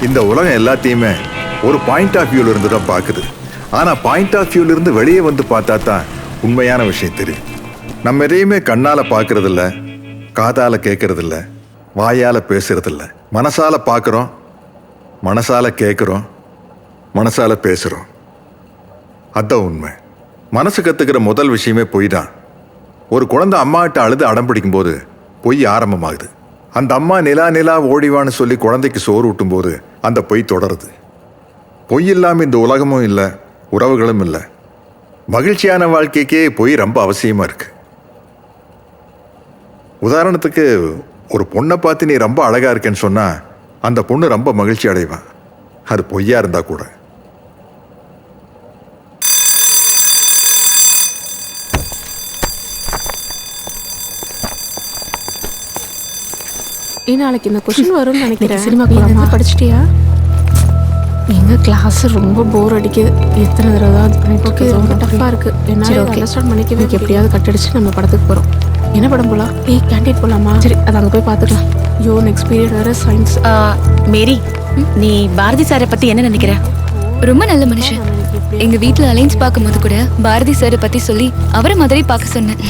இந்த உலகம் எல்லாத்தையுமே ஒரு பாயிண்ட் ஆஃப் வியூல இருந்து தான் பார்க்குது. ஆனால் பாயிண்ட் ஆஃப் வியூல இருந்து வெளியே வந்து பார்த்தா தான் உண்மையான விஷயம் தெரியும். நம்ம எதையுமே கண்ணால் பார்க்கறதில்ல, காதால் கேட்கறதில்ல, வாயால் பேசுறதில்ல. மனசால பார்க்குறோம், மனசால கேட்குறோம், மனசால பேசுகிறோம். அதுதான் உண்மை. மனசு கற்றுக்கிற முதல் விஷயமே பொய் தான். ஒரு குழந்தை அம்மாகிட்ட அழுது அடம் பிடிக்கும்போது பொய் ஆரம்பமாகுது. அந்த அம்மா நிலா நிலா ஓடிவான்னு சொல்லி குழந்தைக்கு சோறு ஊட்டும் போது அந்த பொய் தொடருது. பொய் இல்லாமல் இந்த உலகமும் இல்லை, உறவுகளும் இல்லை. மகிழ்ச்சியான வாழ்க்கைக்கே பொய் ரொம்ப அவசியமாக இருக்கு. உதாரணத்துக்கு ஒரு பொண்ணை பார்த்து நீ ரொம்ப அழகா இருக்கேன்னு சொன்னா அந்த பொண்ணு ரொம்ப மகிழ்ச்சி அடைவான், அது பொய்யா இருந்தா கூட. நாளைக்கு இந்த கொஸ்டின் வரும்னு நினைக்கிறேன். சினிமா போலாமா? படிச்சிட்டியா? எங்க கிளாஸ் ரொம்ப போர் அடிக்குது. எத்தனை தடவை தான் பண்ணிட்டு ஓகே, ரொம்ப டஃப்பாக இருக்கு. சரி, என்னால் okay. அண்டர்ஸ்டாண்ட் பண்ணிக்கவே இன்னைக்கு எப்படியாவது கட்டடிச்சு நம்ம படத்துக்கு போறோம். என்ன படம் போலாம்? கேண்டீன் போகலாமா? சரி, அது அங்கே போய் பார்த்துக்கலாம். ஐயோ, நெக்ஸ்ட் பீரியட் வேற சயின்ஸ். மேரி, நீ பாரதி சாரை பத்தி என்ன நினைக்கிற? ரொம்ப நல்ல மனுஷன். எங்க வீட்ல அலைன்ஸ் பார்க்கும்போது கூட பாரதி சாரை பத்தி சொல்லி அவரை மாதிரி பார்க்க சொன்னேன்.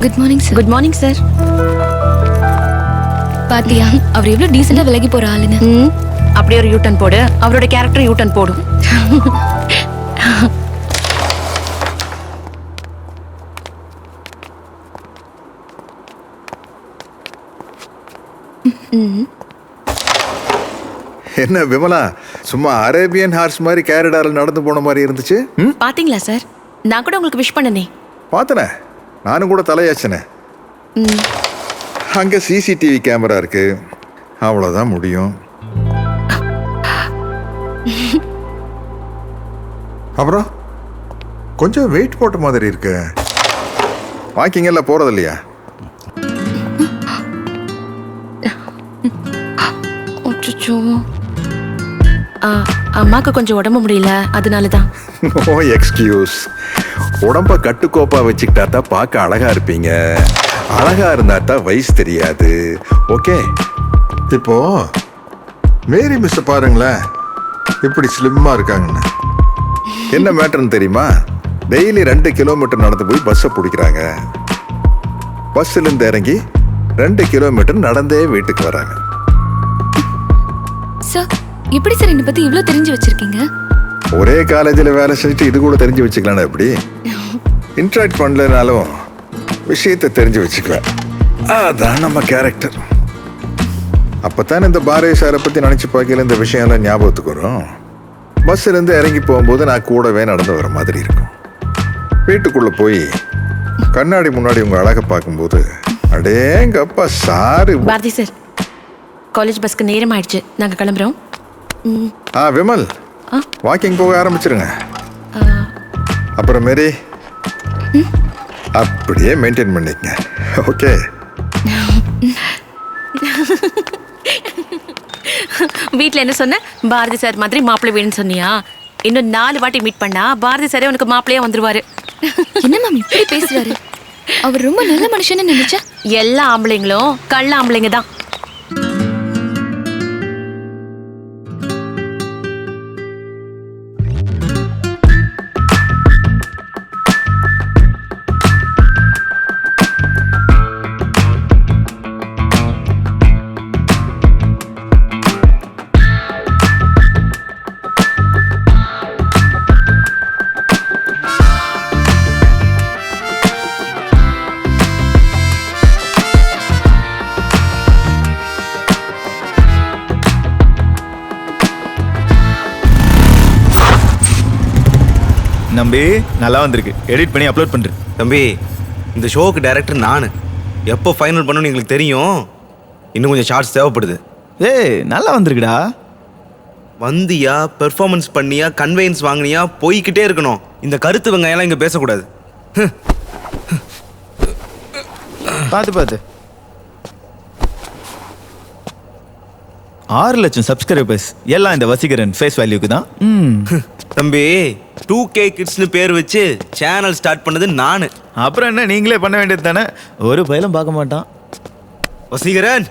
Good morning sir. Good morning sir. பாத்தியா அவர் எவ்வளவு டீசெண்டா விலகி போற ஆளுன்னு. அப்படியே ஒரு யூட்டன் போடு, அவரோட கேரக்டர் யூட்டன் போடும். என்ன விமலா, சும்மா அரேபியன் ஹார்ஸ் மாதிரி கேரடால நடந்து போன மாதிரி இருந்துச்சு. பாத்தீங்களா சார்? நான் கூட உங்களுக்கு விஷ் பண்ணனே. பார்த்தனே, நானும் கூட தலையாச்சனே. அங்கே சிசிடிவி கேமரா இருக்கு, அவ்வளோதான் முடியும். அப்புறம் கொஞ்சம் வெயிட் போட்ட மாதிரி இருக்கு. வாக்கிங் எல்லாம் போறது இல்லையா? அம்மாக்கு கொஞ்சம் உடம்பு முடியல, அதனாலதான். No excuse. உடம்ப கட்டுக்கோப்பா வச்சுக்கிட்டா தான் பார்க்க அழகா இருப்பீங்க. அழகா இருந்தா தான் வயசு தெரியாது. ஓகே, இப்போ மேரி மிஸ் பாருங்களேன், இப்படி ஸ்லிம்மா இருக்காங்கன்னு. என்ன மேட்டர்னு தெரியுமா? டெய்லி 2 கிலோமீட்டர் நடந்து போய் பஸ்ஸை பிடிக்கிறாங்க. பஸ்ல இருந்து இறங்கி 2 கிலோமீட்டர் நடந்தே வீட்டுக்கு வராங்க. சார், எப்படி சார் என்னை பத்தி இவ்வளவு தெரிஞ்சு வச்சிருக்கீங்க? ஒரே காலேஜில் வேலை செஞ்சுட்டு இது கூட தெரிஞ்சு வச்சுக்கலாம். எப்படி இன்ட்ராக்ட் பண்ணலனாலும் விஷயத்தை தெரிஞ்சு வச்சுக்குவேன். அதான் நம்ம கேரக்டர். அப்போத்தான் இந்த பாரதி சாரை பற்றி நினச்சி பார்க்கல இந்த விஷயம்லாம் ஞாபகத்துக்கு வரும். பஸ்ஸிலேருந்து இறங்கி போகும்போது நான் கூடவே நடந்து வர மாதிரி இருக்கும். வீட்டுக்குள்ளே போய் கண்ணாடி முன்னாடி உங்கள் அழகை பார்க்கும்போது அடேங்கப்பா சாரு. பாரதி சார், காலேஜ் பஸ்க்கு நேரம் ஆயிடுச்சு, நாங்கள் கிளம்புறோம். விமல், வாக்கிங் போக ஆரம்பிச்சிருங்க. அப்புறம் மேரி அப்படியே மெயின்டைன் பண்ணிக்கங்க. ஓகே. வீட்டில் என்ன சொன்ன? பாரதி சார் மாதிரி மாப்பிள்ளை வேணும்னு சொன்னியா? இன்னும் 4 வாட்டி மீட் பண்ணா பாரதி சாரே உனக்கு மாப்பிள்ளையா வந்துருவாரு. என்ன மேம் இப்படி பேசுறாரு? அவர் ரொம்ப நல்ல மனுஷன்னு நினைச்சா? எல்லா ஆம்பளைங்களும் கள்ள ஆம்பளைங்க தான். நம்பி நல்லா வந்திருக்கு, எடிட் பண்ணி அப்லோட் பண்ணுறேன். தம்பி, இந்த ஷோவுக்கு டைரக்டர் நான். எப்போ ஃபைனல் பண்ணணும்னு எங்களுக்கு தெரியும். இன்னும் கொஞ்சம் ஷார்ட்ஸ் தேவைப்படுது. ஏய், நல்லா வந்திருக்குடா. வந்தியா, பெர்ஃபார்மன்ஸ் பண்ணியா, கன்வெயன்ஸ் வாங்கினியா, போய்கிட்டே இருக்கணும். இந்த கருத்து வெங்காயம்லாம் இங்கே பேசக்கூடாது. பார்த்து பார்த்து 6 லட்சம் சப்ஸ்கிரைபர்ஸ் எல்லாம் இந்த வசீகரன் ஃபேஸ் வேல்யூக்கு தான். தம்பி 2K கிட்ஸ்னு பேர் வச்சு சேனல் ஸ்டார்ட் பண்ணது நானு. அப்புறம் என்ன, நீங்களே பண்ண வேண்டியது தானே. ஒரு பயிலும் பார்க்க மாட்டான். வசீகரன்,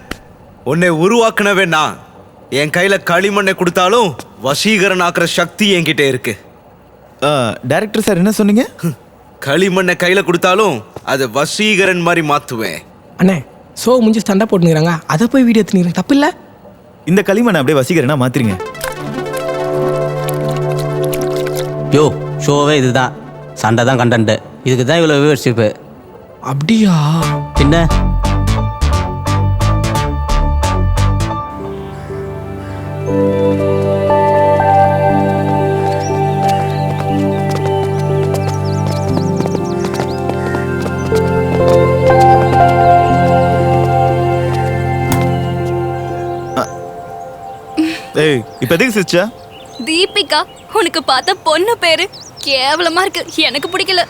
உன்னை உருவாக்குனவே நான். என் கையில களிமண்ணை கொடுத்தாலும் வசீகரன் ஆக்குற சக்தி என்கிட்ட இருக்கு. டைரக்டர் சார் என்ன சொன்னீங்க? களிமண்ணை கையில கொடுத்தாலும் அதை வசீகரன் மாதிரி மாத்துவேன். அண்ணே ஷோ முடிஞ்சு சண்டை போட்டுங்கிறாங்க, அதை போய் வீடியோ எடுத்துக்கிறேன், தப்பு இல்லை? இந்த களிமண்ணை அப்படியே வசீகரனா மாத்திருங்க. யோ ஷோவே இதுதான், சண்டை தான் கண்டென்ட், இதுக்கு தான் இவ்வளோ வியூவர்ஷிப்பு. அப்படியா? என்ன ஏய், இப்போ எதுக்கு சிரிச்சா? தீபிகா, உனக்கு பார்த்த பொண்ணு பேரு கேவலமா இருக்கு, எனக்கு பிடிக்கல.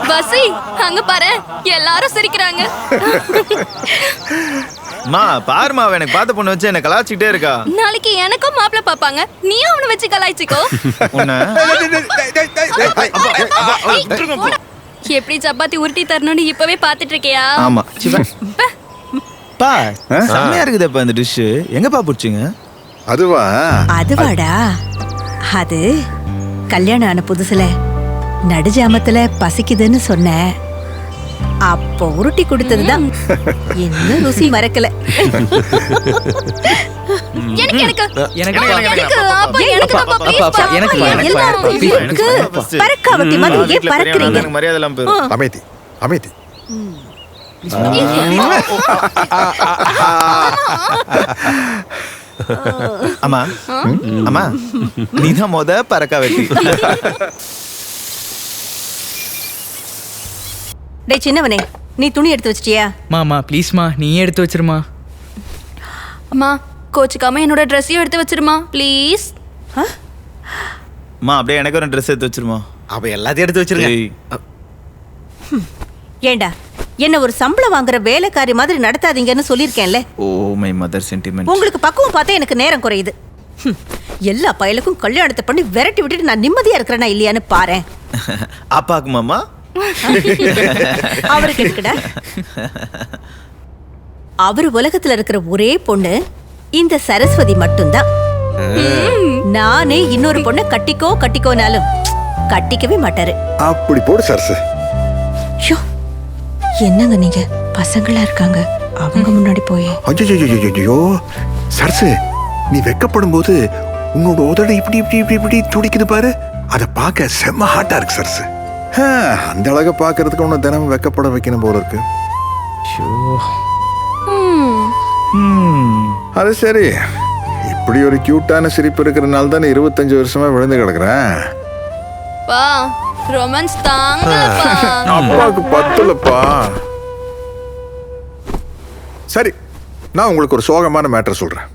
வசி, அங்க பாரு, எல்லாரும் சிரிக்கிறாங்க. மா பாருமா, எனக்கு பார்த்த பொண்ணு வச்சு என்ன கலாச்சிக்கிட்டே இருக்கா. நாளைக்கு எனக்கும் மாப்பிள்ள பாப்பாங்க, நீ அவனை வச்சு கலாய்ச்சிக்கோ. உன்னை எப்படி சப்பாத்தி உருட்டி தரணும்னு இப்பவே பாத்துட்டு இருக்கியா? ஆமா பா, செம்மையா இருக்குதப்பா இந்த டிஷ். எங்கப்பா பிடிச்சிங்க? அதுவா? அதுவாடா, அது கல்யாணம் ஆன புதுசுல நடுஜாமத்துல பசிக்குதுன்னு சொன்னேன், அப்போ உருட்டி கொடுத்ததுதான். இன்னும் ருசி மறக்கல. எனக்கு எனக்கு எனக்கு எனக்கு அப்பா, எனக்கு அப்பா, please பா. எனக்கு எல்லாரும் இருக்கு. பறக்காவத்தி மாதிரி ஏன் பறக்குறீங்க? எனக்கு மரியாதை எல்லாம் போயிரும். அமைதி அமைதி. அம்மா அம்மா, நீதான் பறக்க வெட்டி. டேய் சின்னவனே, நீ துணி எடுத்து வச்சிட்டியா? மாமா ப்ளீஸ்மா, நீயே எடுத்து வச்சிருமா. அம்மா கோச்சுக்காம என்னோட ட்ரெஸ்ஸையும் எடுத்து வச்சிருமா ப்ளீஸ். அம்மா அப்படியே எனக்கு ஒரு ட்ரெஸ் எடுத்து வச்சிருமா. அவ எல்லாத்தையும் எடுத்து வச்சிருங்க. ஏய், ஏண்டா, என்ன ஒரு சம்பளம் வாங்குற வேலைக்காரி மாதிரி நடத்தாதீங்கன்னு சொல்லியிருக்கேன்ல. Oh my mother sentiment. உங்களுக்கு பக்குவம் பார்த்தா எனக்கு நேரம் குறையுது. எல்லா பயலுக்கும் கல்யாணத்தை பண்ணி விரட்டி விட்டுட்டு நான் நிம்மதியா இருக்கிறேனா இல்லையான்னு பாரேன். அப்பாக்கு மாமா அவருக்கு இருக்குடா. அவரு உலகத்துல இருக்கிற ஒரே பொண்ணு இந்த சரஸ்வதி மட்டும்தான். நானே இன்னொரு பொண்ணை கட்டிக்கோ கட்டிக்கோனாலும் கட்டிக்கவே மாட்டாரு. அப்படி போடு சரசு. ஷோ, என்னங்க நீங்க, பசங்களா இருக்காங்க, அவங்க முன்னாடி போய். ஐயோ சரசு, நீ வெக்கப்படும் போது உன்னோட உதடு இப்படி இப்படி இப்படி இப்படி துடிக்குது பாரு, அதை பார்க்க செம்ம ஹாட்டா இருக்கு சரசு. அந்த அழகை பார்க்கறதுக்கு உன்னை தினமும் வெக்கப்பட வைக்கணும் போல இருக்கு. அது சரி, இப்படி ஒரு கியூட்டான சிரிப்பு இருக்கிறனால தானே 25 வருஷமா விழுந்து கிடக்குறேன். பா ரொமான்ஸ் தாங்கலப்பா. அப்பாவுக்கு பத்துலப்பா. சரி, நான் உங்களுக்கு ஒரு சோகமான மேட்டர் சொல்றேன்.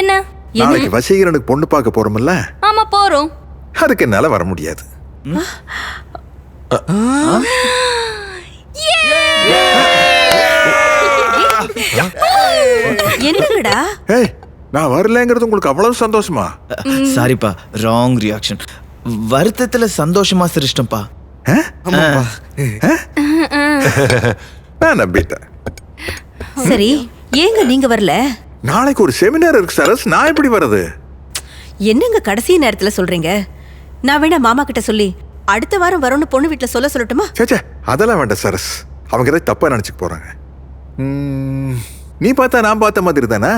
என்ன? நாளைக்கு வசீகரனுக்கு பொண்ணு பார்க்க போறோம்ல, ஆமா போறோம். அதுக்கு என்னால வர முடியாது. என்னங்கடா? ஏய், நான் வரலங்கிறது உங்களுக்கு அவ்வளவு சந்தோஷமா? சாரிப்பா, ராங் ரியாக்ஷன். வருத்தத்துல சந்தோஷமா சிரிச்சிட்டேன்ப்பா. நான் நம்பிட்டேன். சரி, ஏங்க நீங்க வரல? நாளைக்கு ஒரு செமினார் இருக்கு சரஸ், நான் எப்படி வர்றது? என்னங்க கடைசி நேரத்துல சொல்றீங்க? நான் வேணா மாமா கிட்ட சொல்லி அடுத்த வாரம் வரும்னு பொண்ணு வீட்டுல சொல்லட்டுமா? சேச்சே, அதெல்லாம் வேண்டாம் சரஸ், அவங்க ஏதாவது தப்பா நினைச்சுக்க போறாங்க. நீ பார்த்தா நான் பார்த்த மாதிரி தானே?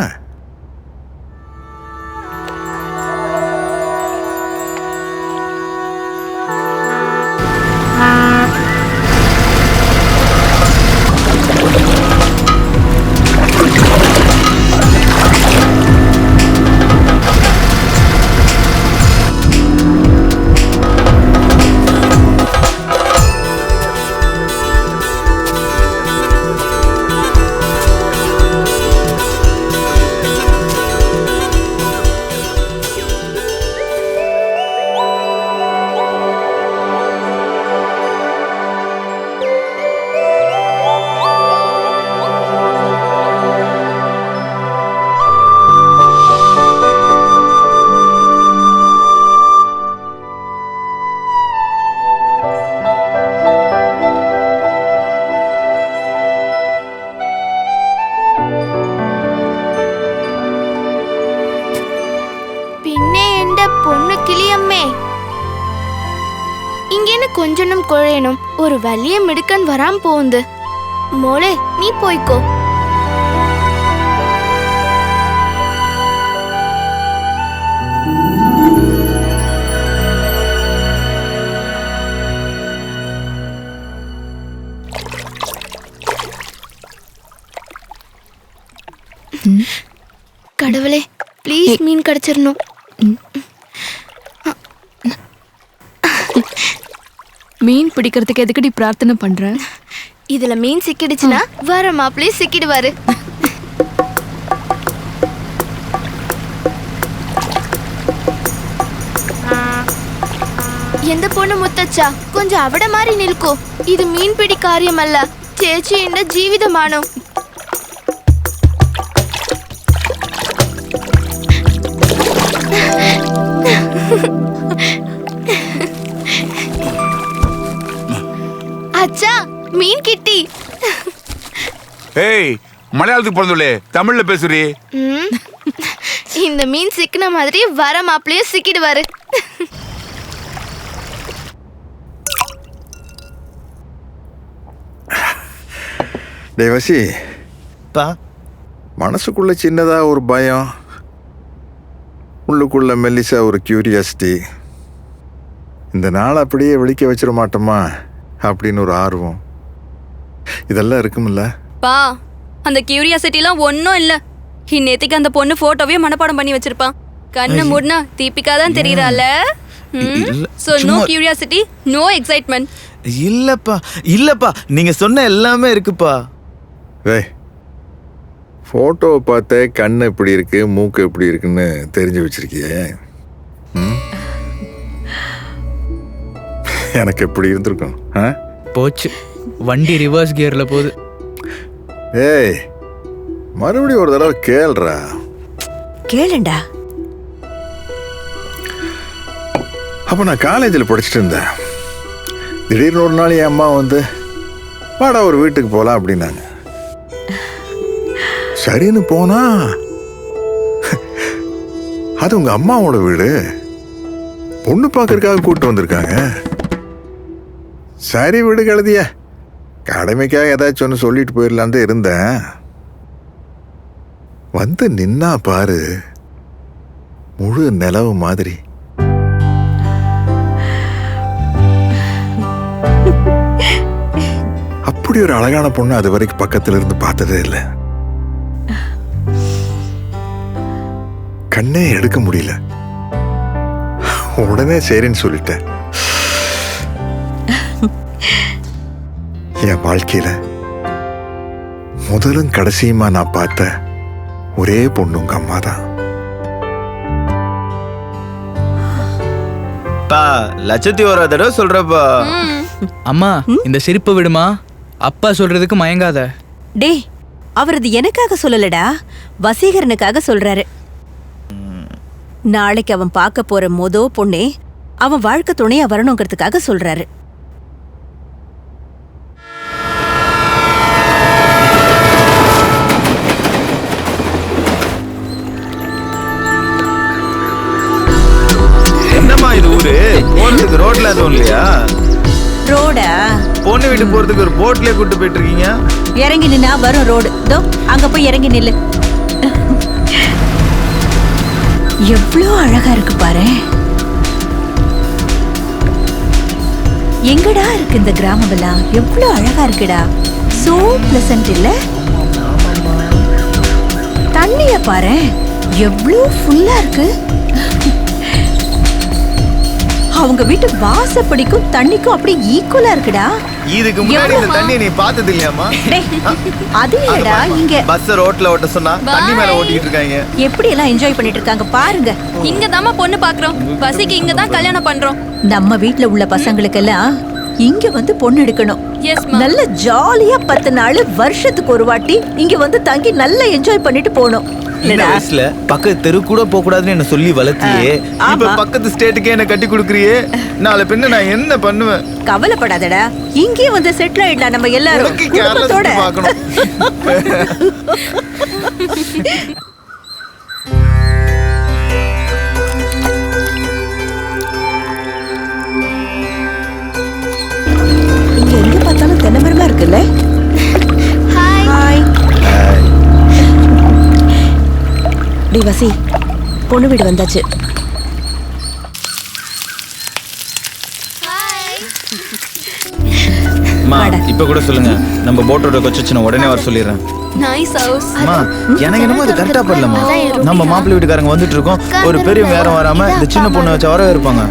வருமே. இங்கேன்னு கொஞ்சனும் குழையனும் ஒரு വലിയ മിടുക്കൻ വരാൻ പോകുന്നത്. മോളെ നീ പോയിക്കോ. கடவுளே ப்ளீஸ் மீன் கிடைச்சிரணும். மீன் பிடிக்கிறதுக்கு எதுக்கடி பிரார்த்தனை பண்ற? இதுல மீன் சிக்கிடுச்சுன்னா வர மாப்பிள்ளை சிக்கிடுவாரு. எந்த பொண்ணு முத்தச்சா கொஞ்சம் அவட மாதிரி நிൽക്കൂ. இது மீன் பிடி காரியமல்ல, ചേച്ചിയുടെ ജീവിതമാണ്. அச்சா மீன் கிட்டி. ஏய், மலையாளத்துக்கு பிறந்துள்ளே தமிழ்ல பேசுறீ. இந்த மீன் சிக்கின மாதிரி வர மாப்பிள்ளையும் சிக்கிடுவாரு. டேய் வசி, பா மனசுக்குள்ள சின்னதா ஒரு பயம், உள்ளுக்குள்ள மெல்லிசா ஒரு கியூரியாசிட்டி. இந்த நாள் அப்படியே வெளிக்க வச்சிட மாட்டோமா அப்படின்னு ஒரு ஆர்வம், இதெல்லாம் இருக்குமில்ல? பா, அந்த கியூரியாசிட்டிலாம் ஒன்றும் இல்லை. இன்னேத்துக்கு அந்த பொண்ணு போட்டோவே மனப்பாடம் பண்ணி வச்சிருப்பான். கண்ணு மூடனா தீபிகா தான் தெரியறால. So no curiosity, no excitement. இல்லப்பா இல்லப்பா, நீங்க சொன்ன எல்லாமே இருக்குப்பா. ஏய், ஃபோட்டோவை பார்த்த கண்ணு எப்படி இருக்கு மூக்கு எப்படி இருக்குன்னு தெரிஞ்சு வச்சிருக்கியே. எனக்கு எப்படி இருந்திருக்கும்? போச்சு, வண்டி ரிவர்ஸ் கியர்ல போகுது. ஏய், மறுபடியும் ஒரு தடவை கேளுடா. கேளுண்டா. அப்போ நான் காலேஜில் படிச்சுட்டு இருந்தேன். திடீர்னு ஒரு நாள் என் அம்மா வந்து வாடா ஒரு வீட்டுக்கு போகலாம் அப்படின்னாங்க. சரின்னு போனா அது உங்க அம்மாவோட வீடு, பொண்ணு பார்க்கறதுக்காக கூப்பிட்டு வந்திருக்காங்க. சரி வீடு கழுதிய, கடமைக்காக ஏதாச்சும் ஒன்று சொல்லிட்டு போயிடலான் இருந்தேன். வந்து நின்னா பாரு, முழு நிலவு மாதிரி. அப்படி ஒரு அழகான பொண்ணு அது வரைக்கும் பக்கத்துல இருந்து பார்த்ததே இல்லை. கண்ணே எடுக்க முடியல. உடனே சரின்னு சொல்லிட்டேன். என் வாழ்க்கையில முதலும் கடைசியுமா நான் பார்த்த ஒரே பொண்ணு உங்க அம்மா தான். பா, லட்சத்தி ஒரு தடவை சொல்றப்பா. அம்மா, இந்த சிரிப்பை விடுமா, அப்பா சொல்றதுக்கு மயங்காத. டே, அவரது எனக்காக சொல்லலடா, வசீகரனுக்காக சொல்றாரு. நாளைக்கு அவன் பார்க்க போற பொண்ணே அவன் வாழ்க்கை துணையா வரணுங்கிறதுக்காக சொல்றாரு. என்னம்மா இது ஊரு? போறதுக்கு ரோட்ல எதுவும் இல்லையா? ரோடா? பொண்ணு வீட்டு போறதுக்கு ஒரு போட்லயே கூட்டு போயிட்டு இருக்கீங்க. இறங்கி நின்னா வரும் ரோடு. தோ அங்க போய் இறங்கி நில்லு. எவ்வளோ அழகா இருக்கு பாரு. எங்கடா இருக்கு இந்த கிராமமெல்லாம்? எவ்வளோ அழகா இருக்குடா. சோ பிளசன்ட் இல்ல? தண்ணிய பாரு, எவ்வளோ ஃபுல்லா இருக்கு. அவங்க வீட்டு வாசப்படிக்கும் தண்ணிக்கும் அப்படியே ஈக்குவலா இருக்குடா. இதுக்கு முன்னாடி இந்த தண்ணியை நீ பார்த்தது இல்லையாமா? அது இல்லடா, இங்க பஸ் ரோட்ல ஓட்ட சொன்னா தண்ணி மேல ஓட்டிட்டு இருக்காங்க. எப்படி எல்லாம் என்ஜாய் பண்ணிட்டு இருக்காங்க பாருங்க. இங்க தாமா பொண்ணு பாக்குறோம், பசிக்கு இங்க தான் கல்யாணம் பண்றோம். நம்ம வீட்ல உள்ள பசங்களுக்கெல்லாம் இங்க வந்து பொண்ணு எடுக்கணும். நல்ல ஜாலியா 10 நாள் வருஷத்துக்கு ஒரு வாட்டி இங்க வந்து தங்கி நல்லா என்ஜாய் பண்ணிட்டு போகணும். வயசுல பக்கத்து தெரு கூட போக கூடாதுன்னு என்ன சொல்லி வளர்த்தியே, இப்ப பக்கத்து ஸ்டேட்டுக்கே என்ன கட்டி கொடுக்குறியே, நாளை பின்ன நான் என்ன பண்ணுவேன்? கவலைப்படாதடா, இங்கே வந்து செட்டில் ஆயிடலாம் நம்ம எல்லாரும் குடும்பத்தோட. இருக்குல்ல. ஹாய். டி வசி, பொண்ணு வீடு வந்தாச்சு. அம்மா இப்ப கூட சொல்லுங்க, நம்ம போட்டோட கொச்சின உடனே வர சொல்லிடுறேன். Nice house. அம்மா எனக்கு என்னமோ அது கரெக்டா பண்ணலமா. நம்ம மாப்பிள்ளை வீட்டுக்காரங்க வந்துட்டு இருக்கோம், ஒரு பெரியவங்க யாரும் வராம இந்த சின்ன பொண்ணு வச்சு வரவே இருப்பாங்க.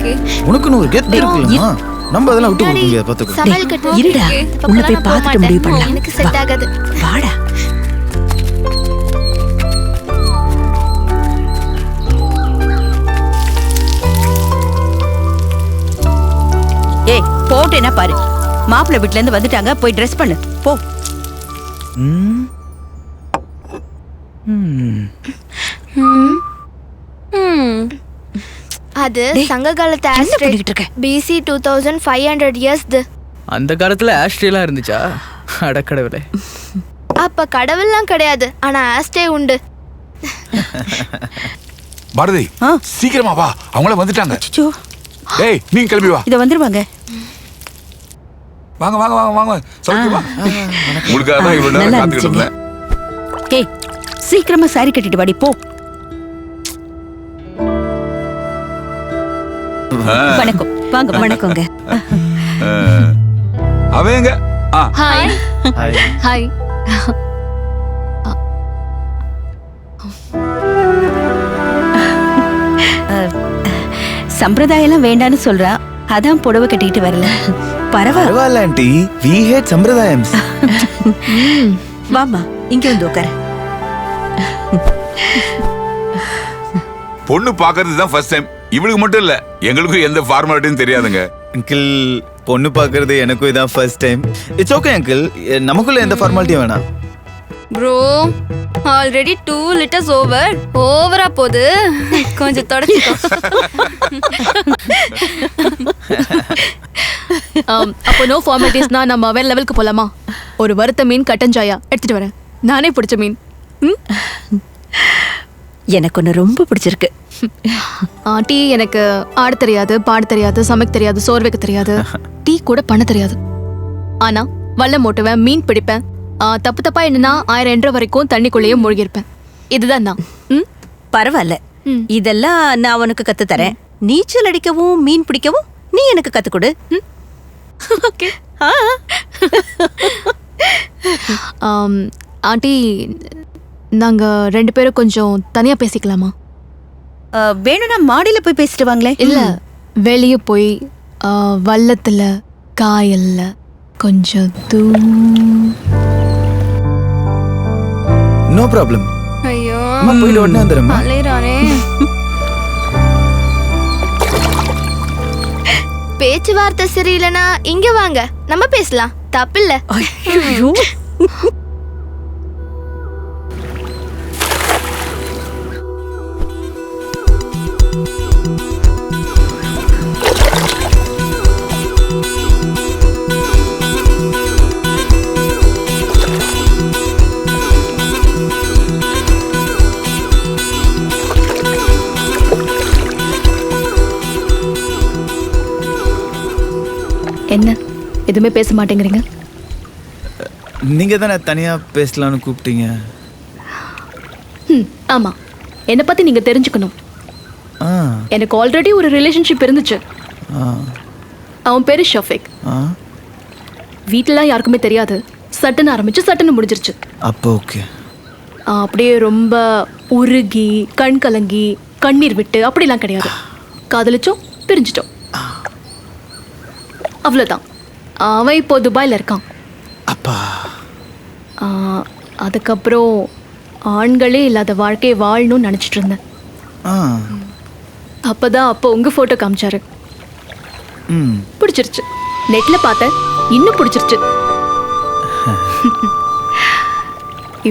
உனக்குன்னு ஒரு கெத்து இருக்குல்லம்மா, நம்ம அதெல்லாம் விட்டு கொடுக்க முடியாது. பாத்துக்கோ. இருடா, உள்ள போய் பார்த்துட்டு முடிவு பண்ணலாம். எனக்கு செட் ஆகாது. வாடா. ஏய் போட்டு என்ன பாரு, மாப்பிள்ளை வீட்ல இருந்து வந்துட்டாங்க, போய் ட்ரெஸ் பண்ணு போ. அது சங்க காலத்து ஆஸ்ட்ரேட் BC 2500 இயர்ஸ். அந்த காலத்துல ஆஸ்ட்ரேலாம் இருந்துச்சா? அடக்கடவுளே. அப்ப கடவுள்லாம் கிடையாது, ஆனா ஆஸ்ட்ரே உண்டு. பாரதி சீக்கிரமா வா, அவங்கள வந்துட்டாங்க. டேய் நீங்க கிளம்பி வா. இத வந்துருவாங்க. வாங்க வாங்க வாங்க வாங்க, சொல்லுங்க. உங்களுக்காக தான் இவ்வளவு நேரம் காத்துக்கிட்டு இருந்தேன். ஏய் சீக்கிரமா சாரி கட்டிட்டு வாடி போ. வணக்கம். வாங்க. வணக்கங்க. அவங்க ஹாய். ஹாய். சம்பிரதாயம் எல்லாம் வேண்டான்னு சொல்றா, அதான் புடவை கட்டிட்டு வரல. பரவாயில்ல ஆண்டி, we hate சம்பிரதாயம். வாமா இங்க வந்து உட்கார. பொண்ணு பாக்குறது தான் ஃபர்ஸ்ட் டைம். இவளுக்கு மட்டும் இல்ல, எங்களுக்கும் எந்த ஃபார்மாலிட்டியும் தெரியாதுங்க. அங்கிள் பொண்ணு பாக்குறது எனக்கும் இதான் first time. It's okay uncle, நமக்குள்ள எந்த ஃபார்மாலிட்டியும் வேணாம். ப்ரோ ஆல்ரெடி 2 liters ஓவரா போகுது, கொஞ்சம் தொடச்சிக்கோ. அப்போ நோ ஃபார்மாலிட்டிஸ்னா நம்ம வேற லெவலுக்கு போலாமா? ஒரு வறுத்த மீன் கட்டஞ்சாயா எடுத்துட்டு வரேன், நானே பிடிச்ச மீன். எனக்கு ஒன்று ரொம்ப பிடிச்சிருக்கு. டீ எனக்கு ஆட தெரியாது, பாட தெரியாது, சமைக்க தெரியாது, சோறு வைக்க தெரியாது, டீ கூட பண்ண தெரியாது. ஆனா வல்லம் ஓட்டுவேன், மீன் பிடிப்பேன். தப்பு தப்பா என்னன்னா 1000 வரைக்கும் தண்ணிக்குள்ளேயே மூழ்கிருப்பேன். இதுதான் நான். பரவாயில்ல, இதெல்லாம் நான் உனக்கு கத்து தரேன். நீச்சல் அடிக்கவும் மீன் பிடிக்கவும் நீ எனக்கு கத்து கொடு. ஓகே. ஆண்டி, நாங்க 2 பேரும் கொஞ்சம் தனியா பேசிக்கலாமா? வேணும்னா மாடியில போய் பேசிட்டு வாங்களே. இல்ல, வெளியே போய் வல்லத்துல காயல்ல கொஞ்சம் நோ ப்ராப்ளம். ஐயோ போயிட்டு உடனே வந்துடுறேன். அலையறானே. பேச்சுவார்த்தை சரியில்லைனா இங்க வாங்க, நம்ம பேசலாம், தப்பில்ல. ஐயோ என்ன எதுவுமே பேச மாட்டேங்கிறீங்க? நீங்க தானே தனியா பேசலாம்னு கூப்பிட்டீங்க. ஆமா, என்னை பத்தி நீங்க தெரிஞ்சுக்கணும். எனக்கு ஆல்ரெடி ஒரு ரிலேஷன்ஷிப் இருந்துச்சு. அவன் பேரு ஷஃபிக். வீட்டிலாம் யாருக்குமே தெரியாது. சட்டுன்னு ஆரம்பிச்சு சட்டுன்னு முடிஞ்சிருச்சு. அப்போ ஓகே. அப்படியே ரொம்ப உருகி கண் கலங்கி கண்ணீர் விட்டு அப்படிலாம் கிடையாது. காதலிச்சோம், பிரிஞ்சிட்டோம், அவ்வளோதான். அவன் இப்போ துபாயில் இருக்கான். அப்பா. அதுக்கப்புறம் ஆண்களே இல்லாத வாழ்க்கையை வாழணும்னு நினச்சிட்டு இருந்தேன். அப்போதான் அப்போ உங்கள் ஃபோட்டோ காமிச்சாரு. பிடிச்சிருச்சு. நெட்டில் பார்த்தேன், இன்னும் பிடிச்சிருச்சு.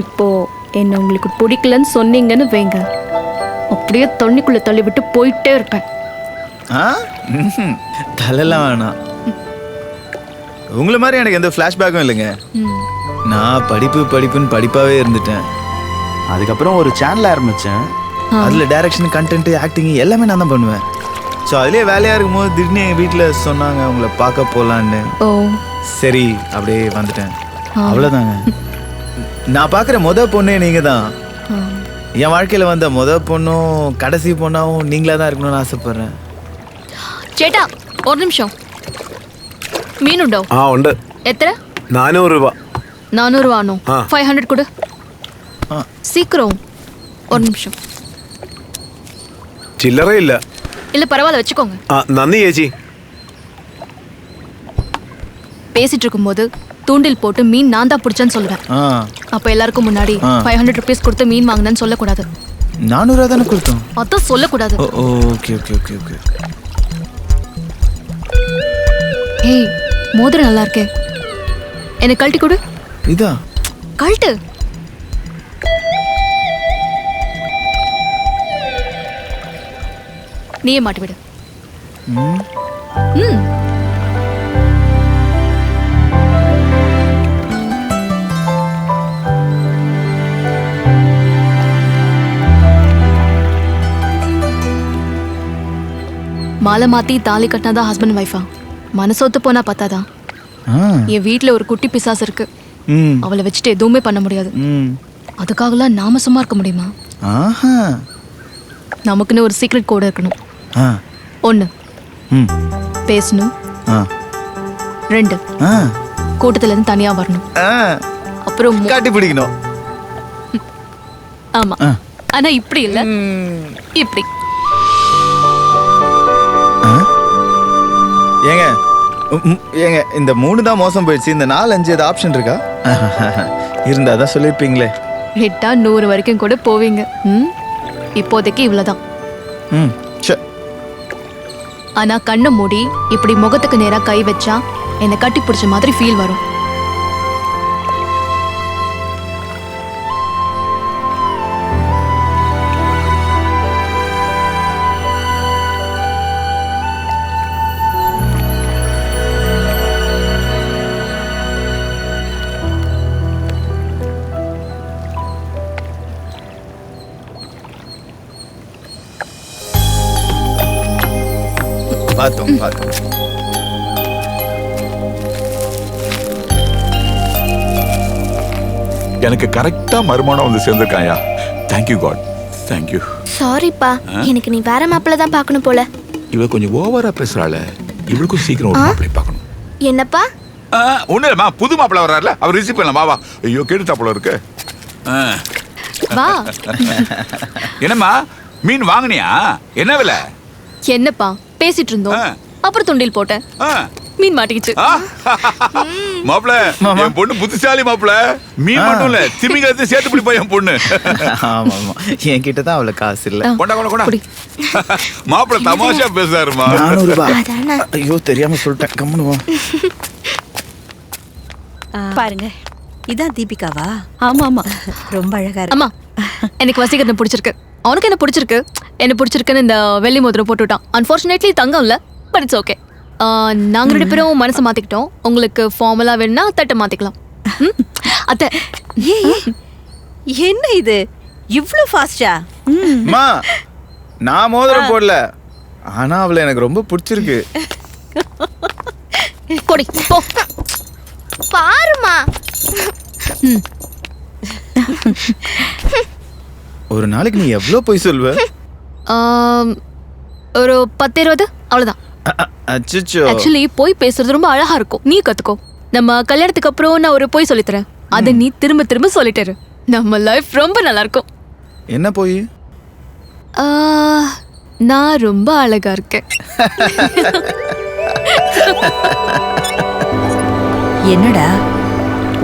இப்போ என்ன உங்களுக்கு பிடிக்கலன்னு சொன்னீங்கன்னு வைங்க, அப்படியே தண்ணிக்குள்ளே தள்ளி விட்டு போயிட்டே இருப்பேன். தலையெல்லாம் வேணாம். உங்களை மாதிரி எனக்கு எந்த ஃப்ளாஷ்பேக்கும் இல்லைங்க. நான் படிப்புன்னு படிப்பாவே இருந்துட்டேன். அதுக்கப்புறம் ஒரு சேனல் ஆரம்பிச்சேன். அதில் டைரக்ஷன், கண்டென்ட், ஆக்டிங் எல்லாமே நான் தான் பண்ணுவேன். ஸோ அதுலேயே வேலையாக இருக்கும்போது திடீர்னு எங்கள் வீட்டில் சொன்னாங்க உங்களை பார்க்க போகலான்னு. சரி அப்படியே வந்துட்டேன். அவ்வளவுதாங்க. நான் பாக்குற பொண்ணே நீங்க தான். என் வாழ்க்கையில வந்த பொண்ணும் கடைசி பொண்ணாவும் நீங்களா தான் இருக்கணும்னு ஆசைப்படுறேன். ചേട്ടാ ഒരു നിമിഷം മീനുണ്ടോ? ഉണ്ട്. എത്ര? 400 രൂപ. 400 ആണോ? 500 കൊട്. சீக்கிரம் ஒரு நிமிஷம். ചില്ലറ ഇല്ല. இல்ல பரவாயில்ல வச்சுக்கோங்க. നന്ദി ചേച്ചി. பேசிட்டு இருக்கும்போது தூண்டில் போட்டு மீன் நான் தான் பிடிச்சேன்னு சொல்லுவேன். அப்ப எல்லாருக்கும் முன்னாடி 500 rupees கொடுத்து மீன் வாங்கினேன்னு சொல்லக்கூடாது. 400 தானே கொடுத்தோம். அதான் சொல்லக்கூடாது. Okay okay okay okay. ஏய் மோதிரம் நல்லா இருக்கே, எனக்கு கழட்டி கொடு. இதா கழட்டு. நீயே மாட்டி விடு. மாலை மாத்தி தாலி கட்டினாதான் ஹஸ்பண்ட் ஒய்ஃபா? மனசொத்து போனா பார்த்தாதான். என் வீட்டுல ஒரு குட்டி பிசாசு இருக்கு. அவளை வச்சுட்டு எதுவுமே பண்ண முடியாது. அதுக்காகலாம் நாம சும்மா இருக்க முடியுமா? நமக்குன்னு ஒரு சீக்ரெட் கோட் இருக்கணும். 1 பேசணும். 2 கூட்டத்துல இருந்து தனியா வரணும். அப்புறம் காட்டி பிடிக்கணும். ஆமா, ஆனா இப்படி இல்ல, இப்படி. ஏங்க ஏங்க இந்த 3 தான் மோசம் போயிடுச்சு. இந்த 4 5 ஏதாவது ஆப்ஷன் இருக்கா? இருந்தா தான் சொல்லிருப்பீங்களே. ஹிட்டா 100 வரைக்கும் கூட போவீங்க. இப்போதைக்கு இவ்வளவுதான். ஆனா கண்ணை மூடி இப்படி முகத்துக்கு நேரா கை வச்சா என்னை கட்டி பிடிச்ச மாதிரி ஃபீல் வரும். பார்த்தோம். எனக்கு கரெக்டா மறுமணம் வந்து சேர்ந்திருக்காயா. Thank you God, thank you. சாரிப்பா, எனக்கு நீ வேற மாப்பிள்ள தான் பார்க்கணும் போல. இவ கொஞ்சம் ஓவரா பேசுறாள. இவளுக்கும் சீக்கிரம் ஒரு மாப்பிள்ளை பார்க்கணும். என்னப்பா? ஒண்ணு இல்லம்மா, புது மாப்பிள்ளை வர்றாருல, அவர் ரிசீவ் பண்ணலாம். வா வா. ஐயோ கேட்டுட்டா போல இருக்கு. வா. என்னம்மா மீன் வாங்குனியா? என்ன விலை? என்னப்பா பேசிட்டு இருந்தோம், அப்புறம் துண்டில் போட்டேன், மீன் மாட்டிக்கிச்சு. மாப்பிள்ள, என் பொண்ணு புத்திசாலி மாப்பிள்ள. மீன் மட்டும் இல்ல, திமிங்கலத்தை சேர்த்து பிடிப்பா என் பொண்ணு. ஆமா ஆமா, என்கிட்ட தான் அவ்வளவு காசு இல்ல. கொண்டா கொண்டா கொண்டா. மாப்பிள்ள தமாஷா பேசுறாருமா. 400 ரூபாய். ஐயோ தெரியாம சொல்லிட்டேன், கம்முனு வா. பாருங்க, இதான் தீபிகாவா? ஆமா ஆமா, ரொம்ப அழகா இருக்கு. அம்மா, எனக்கு வசீகரனை பிடிச்சிருக்கு. அவனுக்கு என்ன பிடிச்சிருக்கு, என்ன பிடிச்சிருக்குன்னு இந்த வெள்ளி மோதிரம் போட்டு விட்டான். அன்பார்ச்சுனேட்லி தங்கம் இல்ல, பட் இட்ஸ் ஓகே. நாங்க 2 பேரும் மனசை மாத்திக்கிட்டோம். உங்களுக்கு ஃபார்மலா வேணும்னா தட்டை மாத்திக்கலாம். அத்தை, என்ன இது இவ்ளோ ஃபாஸ்டா? அம்மா, நான் மோதிரம் போடல, ஆனா அவளை எனக்கு ரொம்ப பிடிச்சிருக்கு. போடி போ. பாருமா. ஒரு நாளைக்கு நீ எவ்வளவு போய் சொல்வ? ஒரு 10-20 அவ்வளவுதான். அச்சச்சோ. ஆக்சுவலி போய் பேசுறது ரொம்ப அழகா இருக்கும். நீ கத்துக்கோ. நம்ம கல்யாணத்துக்கு அப்புறம் நான் ஒரு போய் சொல்லித்தரேன். அதை நீ திரும்ப திரும்ப சொல்லிட்டு நம்ம லைஃப் ரொம்ப நல்லா இருக்கும். என்ன போய்? நான் ரொம்ப அழகா இருக்கேன். என்னடா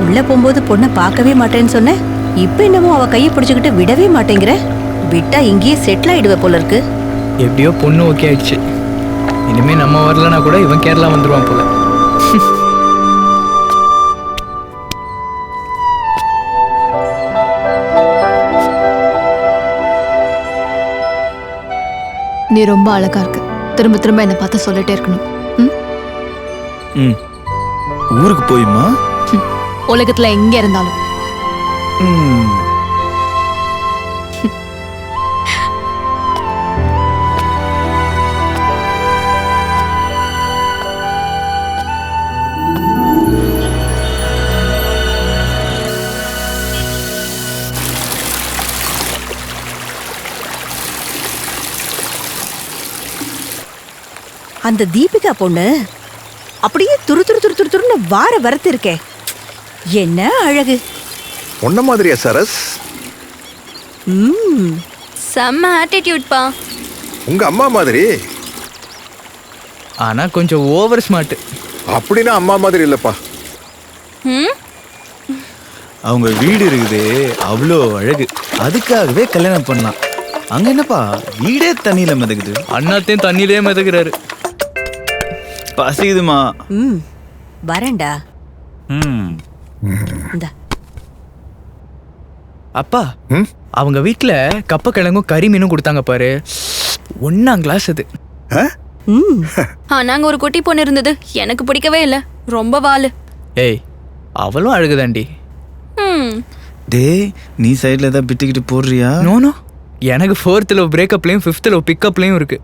உள்ள போகும்போது பொண்ணை பார்க்கவே மாட்டேன்னு சொன்ன, இப்ப என்னமோ அவ கையை பிடிச்சுக்கிட்டு விடவே மாட்டேங்கிற. விட்டா இங்கேயே செட்டில் ஆயிடுவ போல இருக்கு. எப்படியோ பொண்ணு ஓகே ஆயிடுச்சு. இனிமே நம்ம வரலனா கூட இவன் கேரளா வந்துருவான் போல. நீ ரொம்ப அழகா இருக்க. திரும்ப திரும்ப என்ன பார்த்து சொல்லிட்டே இருக்கணும். ஊருக்கு போயுமா? உலகத்துல எங்க இருந்தாலும். அந்த தீபிகா பொண்ணு அப்படியே துரு துரு துரு துரு துருன்னு வார வரத்து இருக்கே. என்ன அழகு. உன்ன மாதிரியா சரஸ்? செம்ம ஆட்டிடியூட்பா. உங்க அம்மா மாதிரி. ஆனா கொஞ்சம் ஓவர் ஸ்மார்ட். அப்படின்னா அம்மா மாதிரி இல்லப்பா. அவங்க வீடு இருக்குது அவ்வளோ அழகு, அதுக்காகவே கல்யாணம் பண்ணலாம். அங்க என்னப்பா வீடே தண்ணியில மிதக்குது. அண்ணாத்தையும் தண்ணியிலே மிதக்குறாரு. பசிக்குதுமா. வரேன்டா. இந்தா. அப்பா அவங்க வீட்டுல கப்ப கிழங்கும் கறி மீனும் கொடுத்தாங்க பாரு. 1ஆம் கிளாஸ் அது. நாங்க ஒரு குட்டி பொண்ணு இருந்தது, எனக்கு பிடிக்கவே இல்ல. ரொம்ப வாலு. ஏய் அவளும் அழகுதாண்டி. டேய் நீ சைடுல ஏதாவது பிட்டுக்கிட்டு போடுறியா? நோனோ, எனக்கு 4th லவ் பிரேக்கப்லயும் 5th லவ் பிக்கப்லயும் இருக்கு.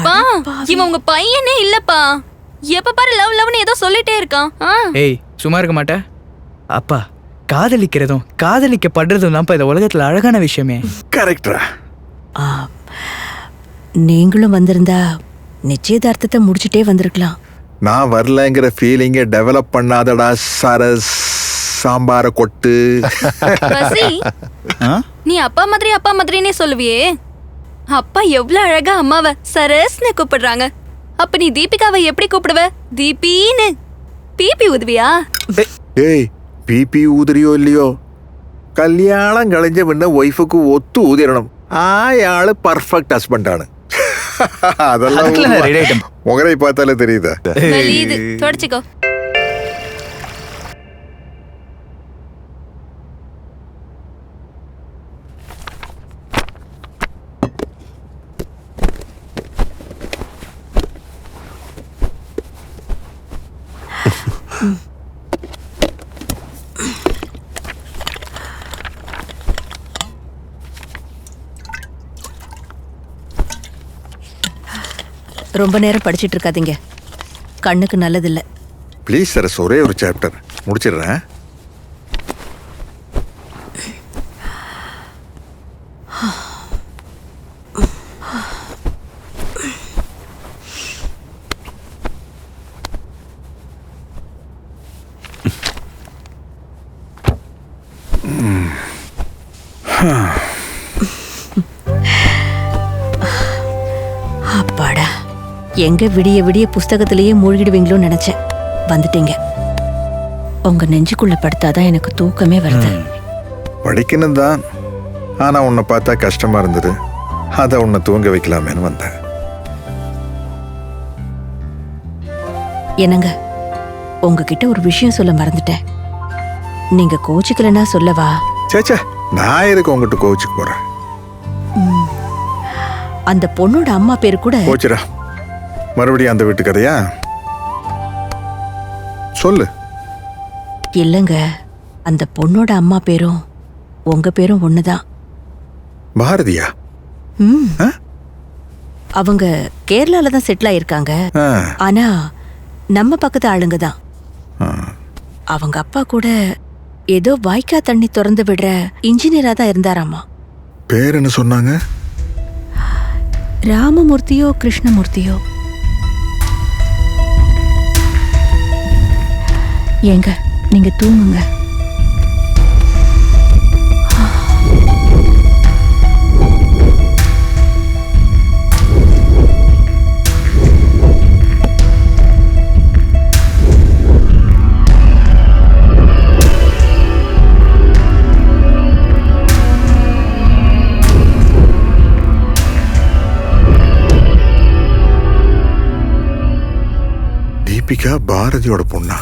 பா இவன் உங்க பையனே இல்லப்பா. எப்ப பாரு லவ் லவ்னு ஏதோ சொல்லிட்டே இருக்கான். ஏய் சும்மா இருக்க மாட்டே. அப்பா காதலிக்கிறதும் காதலிக்கப்படுறதும் தான் இந்த உலகத்துல அழகான விஷயமே. கரெக்டா? நீங்களும் வந்திருந்தா நிச்சயதார்த்தத்தை முடிச்சிட்டே வந்திருக்கலாம். நான் வரலங்கிற ஃபீலிங்க டெவலப் பண்ணாதடா சரஸ். சாம்பார கொட்டு. நீ அப்பா மாதிரினே சொல்லுவியே. அப்பா எவ்வளவு அழகா அம்மாவை சரஸ்னு கூப்பிடுறாங்க. அப்ப நீ தீபிகாவை எப்படி கூப்பிடுவ? தீபின்னு. பிபி ஊதுவியா? ஏய் பிபி ஊதுறியோ இல்லையோ, கல்யாணம் கழிஞ்ச பின்ன ஒய்ஃபுக்கு ஒத்து ஊதிரணும். ஆயாளு பர்ஃபெக்ட் ஹஸ்பண்டானு. அதெல்லாம் முகரை பார்த்தாலே தெரியுதா? தொடச்சுக்கோ. ரொம்ப நேரம் படிச்சிட்டு இருக்காதீங்க, கண்ணுக்கு நல்லதில்லை. ப்ளீஸ் சரஸ், ஒரே ஒரு சாப்டர் முடிச்சிடுறேன். அப்பாடா, எங்க விடிய விடிய புஸ்தகத்திலேயே மூழ்கிடுவீங்களோன்னு நினைச்சேன். வந்துட்டீங்க. உங்க நெஞ்சுக்குள்ள படுத்தாதான் எனக்கு தூக்கமே வருது. படிக்கணும் தான், ஆனா உன்னை பார்த்தா கஷ்டமா இருந்தது. அதை உன்னை தூங்க வைக்கலாமேன்னு வந்தேன். என்னங்க, உங்ககிட்ட ஒரு விஷயம் சொல்ல மறந்துட்டேன். நீங்க கோச்சிக்கலன்னா சொல்லவா? சேச்சா, நான் எதுக்கு உங்ககிட்ட கோச்சுக்கு போறேன்? அந்த பொண்ணோட அம்மா பேரு கூட கோச்சிரா. மறுபடியும் அந்த வீட்டு கதையா சொல்லு. இல்லங்க, அந்த பொண்ணோட அம்மா பேரும் உங்க பேரும் ஒண்ணுதான். பாரதியா? அவங்க கேரளால தான் செட்டில் ஆயிருக்காங்க. ஆனா நம்ம பக்கத்து ஆளுங்க தான். அவங்க அப்பா கூட ஏதோ வாய்க்கா தண்ணி திறந்து விடுற இன்ஜினியரா தான் இருந்தாராமா. பேர் என்ன சொன்னாங்க? ராமமூர்த்தியோ கிருஷ்ணமூர்த்தியோ. ஏங்க, நீங்க தூங்குங்க. தீபிகா பாரதியோட பொண்ணா?